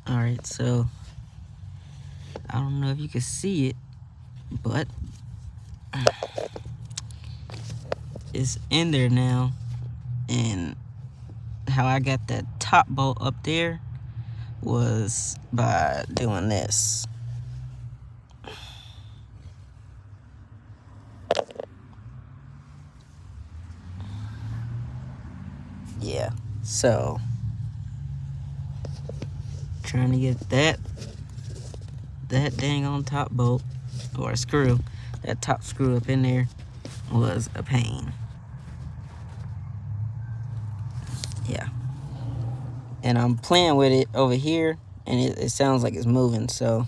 Alright, so I don't know if you can see it, but it's in there now. And how I got that top bolt up there was by doing this. Yeah, so trying to get that dang on top bolt or screw, that top screw up in there was a pain. Yeah, and I'm playing with it over here and it sounds like it's moving, so